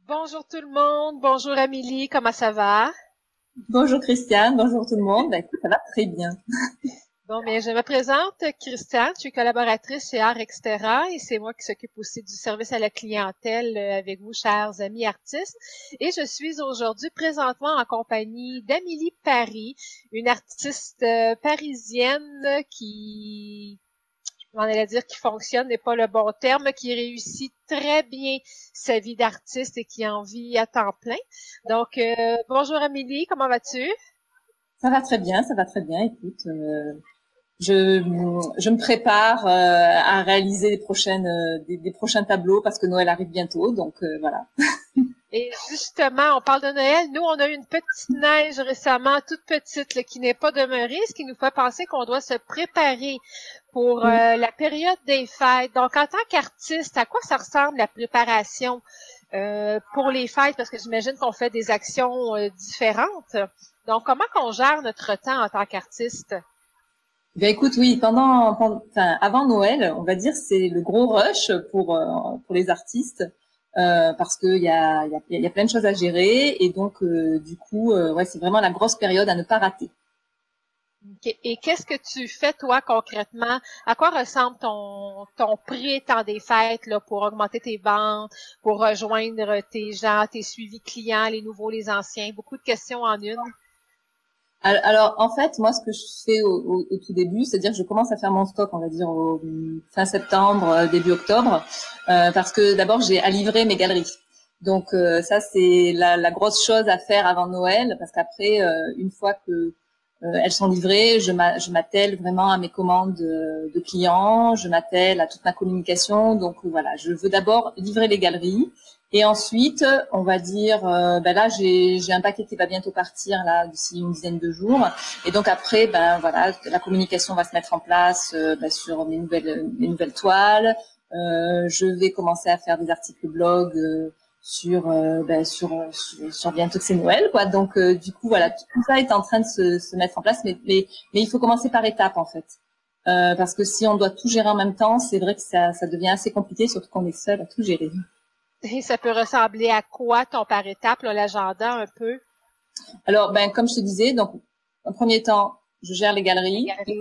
Bonjour tout le monde, bonjour Amélie, comment ça va? Bonjour Christiane, bonjour tout le monde. Bah, écoute, ça va très bien. Bon, mais je me présente, Christiane, je suis collaboratrice chez Art Exterra et c'est moi qui s'occupe aussi du service à la clientèle avec vous, chers amis artistes. Et je suis aujourd'hui présentement en compagnie d'Amélie Paris, une artiste parisienne qui, on allait dire qui fonctionne n'est pas le bon terme, qui réussit très bien sa vie d'artiste et qui en vit à temps plein. Donc, bonjour Amélie, comment vas-tu? Ça va très bien, ça va très bien. Écoute, je, je me prépare à réaliser des prochains tableaux parce que Noël arrive bientôt. Donc voilà. Et justement, on parle de Noël. Nous, on a eu une petite neige récemment, toute petite, là, qui n'est pas demeurée, ce qui nous fait penser qu'on doit se préparer pour la période des fêtes. Donc, en tant qu'artiste, à quoi ça ressemble la préparation pour les fêtes? Parce que j'imagine qu'on fait des actions différentes. Donc, comment qu'on gère notre temps en tant qu'artiste? Bien écoute, oui, enfin, avant Noël, on va dire, c'est le gros rush pour les artistes parce qu'il y a plein de choses à gérer et donc du coup, ouais, c'est vraiment la grosse période à ne pas rater. Ok. Et qu'est-ce que tu fais, toi, concrètement? À quoi ressemble ton pré-temps des fêtes, là, pour augmenter tes ventes, pour rejoindre tes gens, tes suivis clients, les nouveaux, les anciens? Beaucoup de questions en une. Alors, en fait, moi, ce que je fais au tout début, c'est-à-dire que je commence à faire mon stock, on va dire, au fin septembre, début octobre, parce que d'abord, j'ai à livrer mes galeries. Donc, ça, c'est la grosse chose à faire avant Noël, parce qu'après, une fois que elles sont livrées, je m'attelle vraiment à mes commandes de clients, je m'attelle à toute ma communication. Donc, voilà, je veux d'abord livrer les galeries. Et ensuite, on va dire, ben là, j'ai un paquet qui va bientôt partir là d'ici une dizaine de jours. Et donc après, ben voilà, la communication va se mettre en place ben, sur mes nouvelles toiles. Je vais commencer à faire des articles blog sur bientôt que c'est Noël, quoi. Donc du coup, voilà, tout ça est en train de se mettre en place, mais il faut commencer par étapes en fait. Parce que si on doit tout gérer en même temps, c'est vrai que ça devient assez compliqué, surtout qu'on est seul à tout gérer. Et ça peut ressembler à quoi, ton par étape, là, l'agenda, un peu? Alors, ben, comme je te disais, donc, en premier temps, je gère les La galeries. galerie.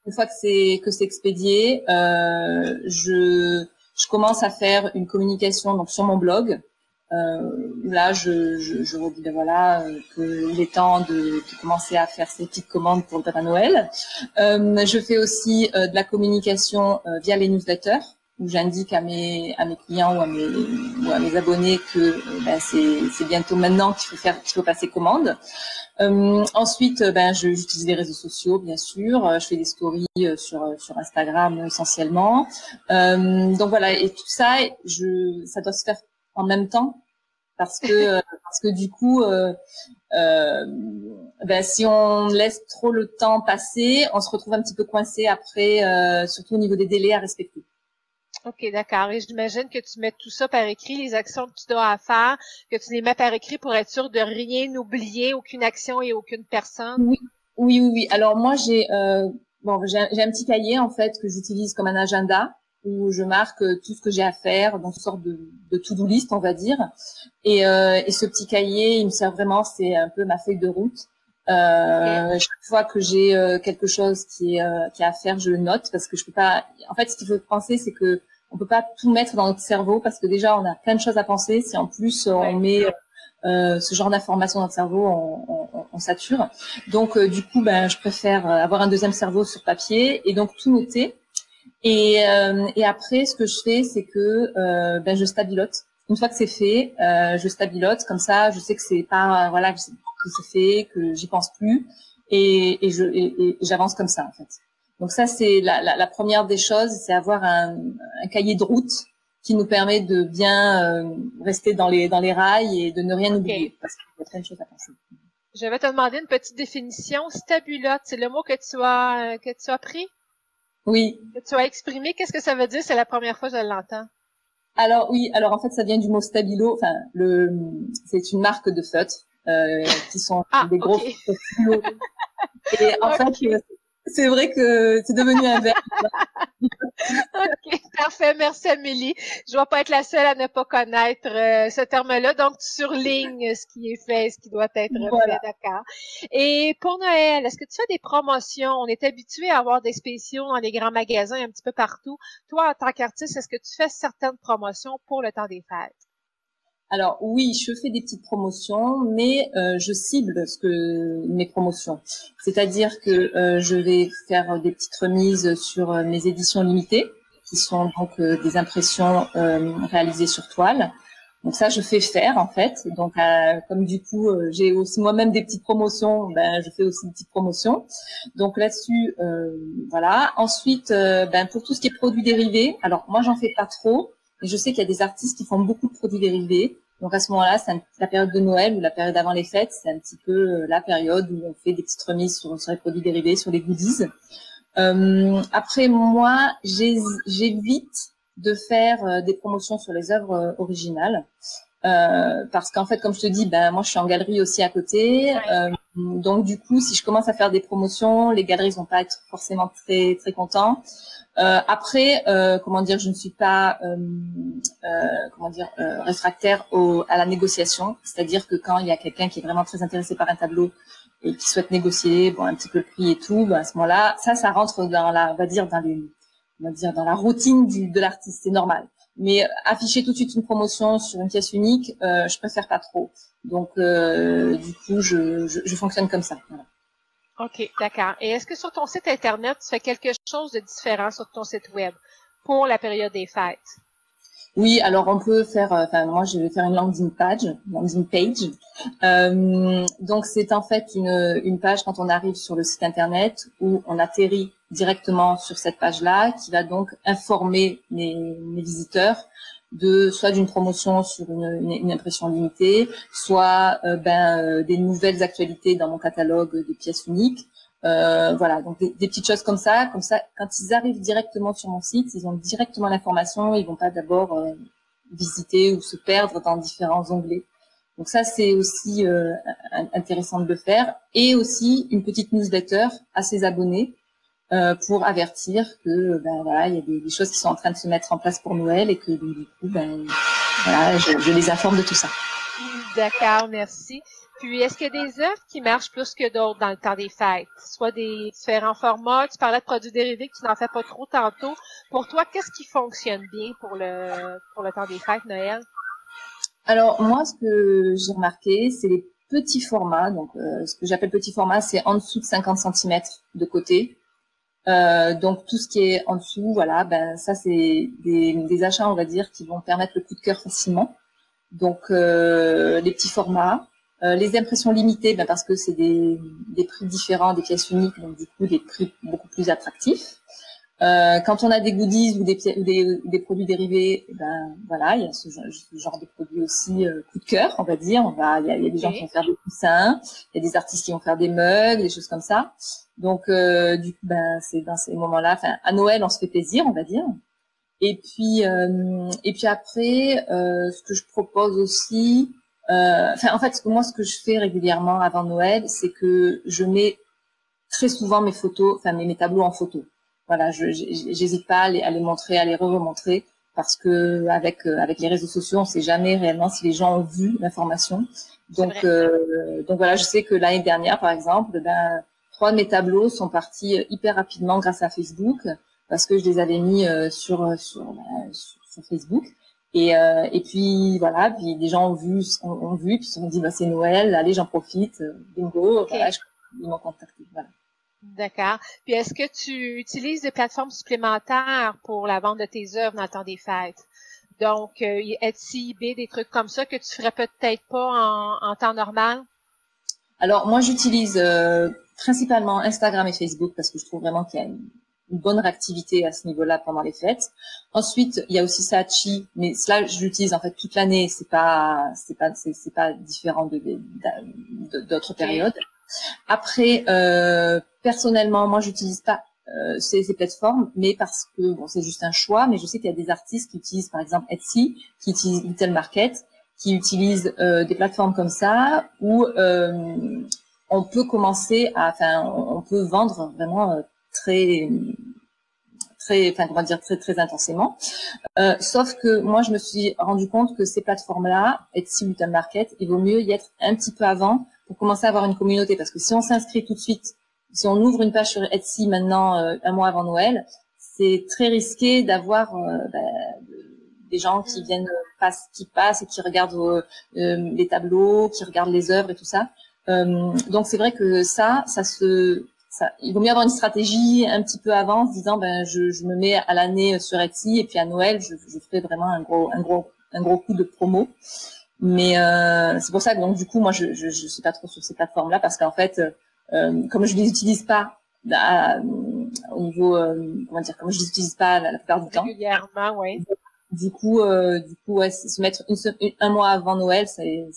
Une fois que c'est expédié, je commence à faire une communication donc sur mon blog. Là, je redis ben voilà que il est temps de commencer à faire ces petites commandes pour le Papa Noël. Je fais aussi de la communication via les newsletters où j'indique à mes clients ou à mes abonnés que ben, c'est bientôt maintenant qu'il faut passer commande. Ensuite, ben, j'utilise les réseaux sociaux, bien sûr. Je fais des stories sur Instagram essentiellement. Donc voilà, et tout ça, ça doit se faire en même temps parce que du coup, ben, si on laisse trop le temps passer, on se retrouve un petit peu coincé après, surtout au niveau des délais à respecter. OK, d'accord. Et j'imagine que tu mets tout ça par écrit, les actions que tu dois faire, que tu les mets par écrit pour être sûr de rien oublier, aucune action et aucune personne. Oui, oui. Alors moi j'ai un petit cahier en fait que j'utilise comme un agenda où je marque tout ce que j'ai à faire, dans une sorte de to-do list on va dire. Et ce petit cahier, il me sert vraiment, c'est un peu ma feuille de route. OK. Chaque fois que j'ai quelque chose qui est à faire, je le note parce que je peux pas. En fait, ce qu'il faut penser, c'est que on peut pas tout mettre dans notre cerveau parce que déjà on a plein de choses à penser. Si en plus on Ouais. met ce genre d'informations dans le cerveau, on sature. Donc du coup, ben je préfère avoir un deuxième cerveau sur papier et donc tout noter. Et après, ce que je fais, c'est que ben je stabilote. Une fois que c'est fait, je stabilote comme ça. Je sais que c'est pas voilà que c'est fait, que j'y pense plus, et j'avance comme ça en fait. Donc ça, c'est la première des choses, c'est avoir un cahier de route qui nous permet de bien rester dans les rails et de ne rien OK. oublier parce qu'il y a plein de choses à penser. Je vais te demander une petite définition. Stabulote, c'est le mot que tu as pris, Oui. que tu as exprimé. Qu'est-ce que ça veut dire? C'est la première fois que je l'entends. Alors oui, alors en fait ça vient du mot stabilo. Enfin, c'est une marque de feutres qui sont Ah, des gros OK. feutres stylos. Et en fait, OK. C'est vrai que c'est devenu un verbe. OK, parfait. Merci, Amélie. Je ne vais pas être la seule à ne pas connaître ce terme-là. Donc, tu surlignes ce qui est fait, ce qui doit être Voilà. fait, d'accord. Et pour Noël, est-ce que tu fais des promotions? On est habitué à avoir des spéciaux dans les grands magasins un petit peu partout. Toi, en tant qu'artiste, est-ce que tu fais certaines promotions pour le temps des fêtes? Alors oui, je fais des petites promotions, mais je cible mes promotions. C'est-à-dire que je vais faire des petites remises sur mes éditions limitées, qui sont donc des impressions réalisées sur toile. Donc ça, je fais faire en fait. Donc comme du coup, j'ai aussi moi-même des petites promotions, ben je fais aussi des petites promotions. Donc là-dessus, voilà. Ensuite, ben pour tout ce qui est produits dérivés, alors moi j'en fais pas trop. Et je sais qu'il y a des artistes qui font beaucoup de produits dérivés. Donc à ce moment-là, c'est la période de Noël ou la période avant les fêtes, c'est un petit peu la période où on fait des petites remises sur les produits dérivés, sur les goodies. Après, moi, j'évite de faire des promotions sur les œuvres originales. Parce qu'en fait, comme je te dis, ben moi je suis en galerie aussi à côté, donc du coup, si je commence à faire des promotions, les galeries vont pas être forcément très très contents. Après, comment dire, je ne suis pas réfractaire à la négociation, c'est-à-dire que quand il y a quelqu'un qui est vraiment très intéressé par un tableau et qui souhaite négocier, bon, un petit peu le prix et tout, ben à ce moment-là, ça rentre dans la, on va dire dans la routine de l'artiste, c'est normal. Mais afficher tout de suite une promotion sur une pièce unique, je préfère pas trop. Donc, du coup, je fonctionne comme ça. Voilà. OK, d'accord. Et est-ce que sur ton site Internet, tu fais quelque chose de différent sur ton site Web pour la période des fêtes? Oui, alors on peut faire, enfin moi je vais faire une landing page. Donc c'est en fait une page quand on arrive sur le site internet où on atterrit directement sur cette page-là qui va donc informer mes visiteurs de soit d'une promotion sur une impression limitée, soit des nouvelles actualités dans mon catalogue de pièces uniques. Voilà, donc des petites choses comme ça, quand ils arrivent directement sur mon site, ils ont directement l'information, ils vont pas d'abord visiter ou se perdre dans différents onglets. Donc ça, c'est aussi intéressant de le faire, et aussi une petite newsletter à ses abonnés pour avertir que ben voilà, il y a des choses qui sont en train de se mettre en place pour Noël et que du coup, ben voilà, je les informe de tout ça. D'accord, merci. Puis, est-ce qu'il y a des œuvres qui marchent plus que d'autres dans le temps des fêtes? Soit des différents formats, tu parlais de produits dérivés que tu n'en fais pas trop tantôt. Pour toi, qu'est-ce qui fonctionne bien pour le temps des fêtes, Noël? Alors, moi, ce que j'ai remarqué, c'est les petits formats. Donc, ce que j'appelle petit format, c'est en dessous de 50 centimètres de côté. Donc, tout ce qui est en dessous, voilà, ben ça, c'est des achats, on va dire, qui vont permettre le coup de cœur facilement. Donc, les petits formats. Les impressions limitées, ben, parce que c'est des prix différents, des pièces uniques, donc du coup des prix beaucoup plus attractifs. Quand on a des goodies ou des produits dérivés, ben voilà, il y a ce genre de produits aussi coup de cœur, on va dire. Il y a des gens qui vont faire des coussins, il y a des artistes qui vont faire des mugs, des choses comme ça. Donc du coup, ben c'est dans ces moments-là. Enfin, à Noël, on se fait plaisir, on va dire. Et puis après, ce que je propose aussi, en fait, ce que je fais régulièrement avant Noël, c'est que je mets très souvent mes photos, enfin mes tableaux en photo. Voilà, j'hésite pas à les montrer, à les re-remontrer, parce que avec les réseaux sociaux, on sait jamais réellement si les gens ont vu l'information. Donc voilà, je sais que l'année dernière, par exemple, ben 3 de mes tableaux sont partis hyper rapidement grâce à Facebook, parce que je les avais mis sur Facebook. Et puis voilà, puis les gens ont vu, puis ils se sont dit bah c'est Noël, allez j'en profite, bingo, voilà, ils m'ont contacté, voilà. D'accord. Puis est-ce que tu utilises des plateformes supplémentaires pour la vente de tes œuvres dans le temps des fêtes? Donc, Etsy, eBay, des trucs comme ça que tu ferais peut-être pas en temps normal? Alors moi j'utilise principalement Instagram et Facebook parce que je trouve vraiment qu'il y a une bonne réactivité à ce niveau-là pendant les fêtes. Ensuite, il y a aussi Saatchi, mais cela je l'utilise en fait toute l'année, c'est pas différent d'autres périodes. Après, personnellement, moi, j'utilise pas ces plateformes, mais parce que bon, c'est juste un choix. Mais je sais qu'il y a des artistes qui utilisent, par exemple, Etsy, qui utilisent Little Market, qui utilisent des plateformes comme ça où on peut commencer on peut vendre vraiment très enfin comment dire, très intensément. Sauf que moi, je me suis rendu compte que ces plateformes-là, Etsy, Little Market, il vaut mieux y être un petit peu avant pour commencer à avoir une communauté. Parce que si on s'inscrit tout de suite, si on ouvre une page sur Etsy maintenant, un mois avant Noël, c'est très risqué d'avoir des gens qui viennent, qui passent et qui regardent les tableaux, qui regardent les œuvres et tout ça. Donc c'est vrai que il vaut mieux avoir une stratégie un petit peu avant, en se disant je me mets à l'année sur Etsy et puis à Noël je ferai vraiment un gros coup de promo. Mais c'est pour ça que donc du coup moi je suis pas trop sur ces plateformes là parce qu'en fait comme je les utilise pas au niveau comment dire, comme je les utilise pas la plupart du temps régulièrement, oui. Du coup ouais, se mettre un mois avant Noël, c'est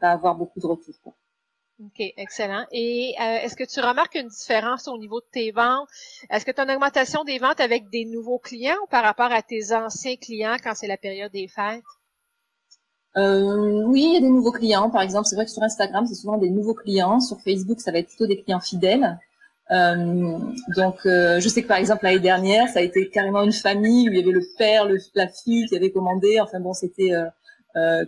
pas avoir beaucoup de retours, quoi. OK, excellent. Et est-ce que tu remarques une différence au niveau de tes ventes? Est-ce que tu as une augmentation des ventes avec des nouveaux clients ou par rapport à tes anciens clients quand c'est la période des fêtes? Oui, il y a des nouveaux clients. Par exemple, c'est vrai que sur Instagram, c'est souvent des nouveaux clients. Sur Facebook, ça va être plutôt des clients fidèles. Donc, je sais que par exemple l'année dernière, ça a été carrément une famille où il y avait le père, la fille qui avait commandé. Enfin bon, c'était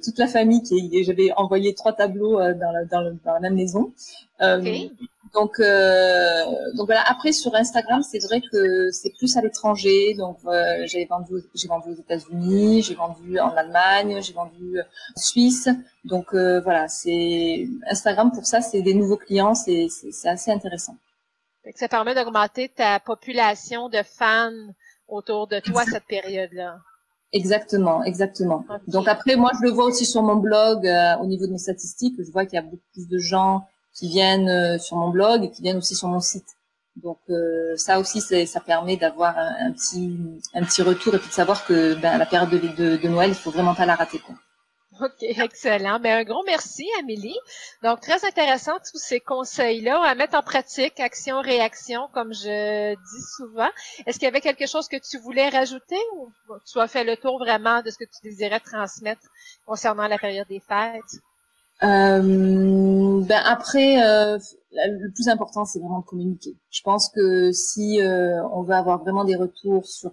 toute la famille j'avais envoyé 3 tableaux dans la même maison. Okay. Donc voilà. Après sur Instagram, c'est vrai que c'est plus à l'étranger. Donc j'ai vendu aux États-Unis, j'ai vendu en Allemagne, j'ai vendu en Suisse. Donc voilà, c'est Instagram pour ça, c'est des nouveaux clients, c'est assez intéressant. Fait que ça permet d'augmenter ta population de fans autour de toi à cette période-là. Exactement. Okay. Donc après, moi, je le vois aussi sur mon blog, au niveau de mes statistiques, je vois qu'il y a beaucoup plus de gens qui viennent sur mon blog et qui viennent aussi sur mon site. Donc ça aussi, ça permet d'avoir un petit retour et puis de savoir que la période de Noël, il faut vraiment pas la rater, quoi. OK, excellent. Ben, un gros merci, Amélie. Donc, très intéressant tous ces conseils-là à mettre en pratique, action-réaction, comme je dis souvent. Est-ce qu'il y avait quelque chose que tu voulais rajouter ou tu as fait le tour vraiment de ce que tu désirais transmettre concernant la période des fêtes? Après, le plus important, c'est vraiment de communiquer. Je pense que si on veut avoir vraiment des retours sur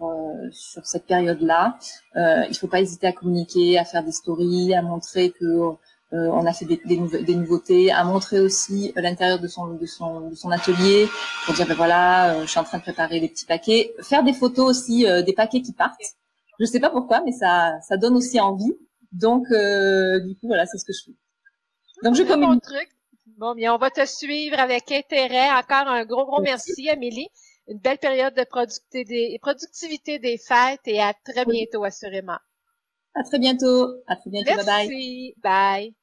cette période-là, il faut pas hésiter à communiquer, à faire des stories, à montrer que on a fait des nouveautés, à montrer aussi l'intérieur de son atelier pour dire voilà, je suis en train de préparer des petits paquets, faire des photos aussi des paquets qui partent. Je sais pas pourquoi, mais ça donne aussi envie. Donc du coup voilà, c'est ce que je fais. Donc je communique. Bon truc. Bon, bien, on va te suivre avec intérêt. Encore un gros merci, Amélie. Une belle période de productivité des fêtes et à très bientôt, assurément. À très bientôt. À très bientôt. Bye bye. Merci. Bye.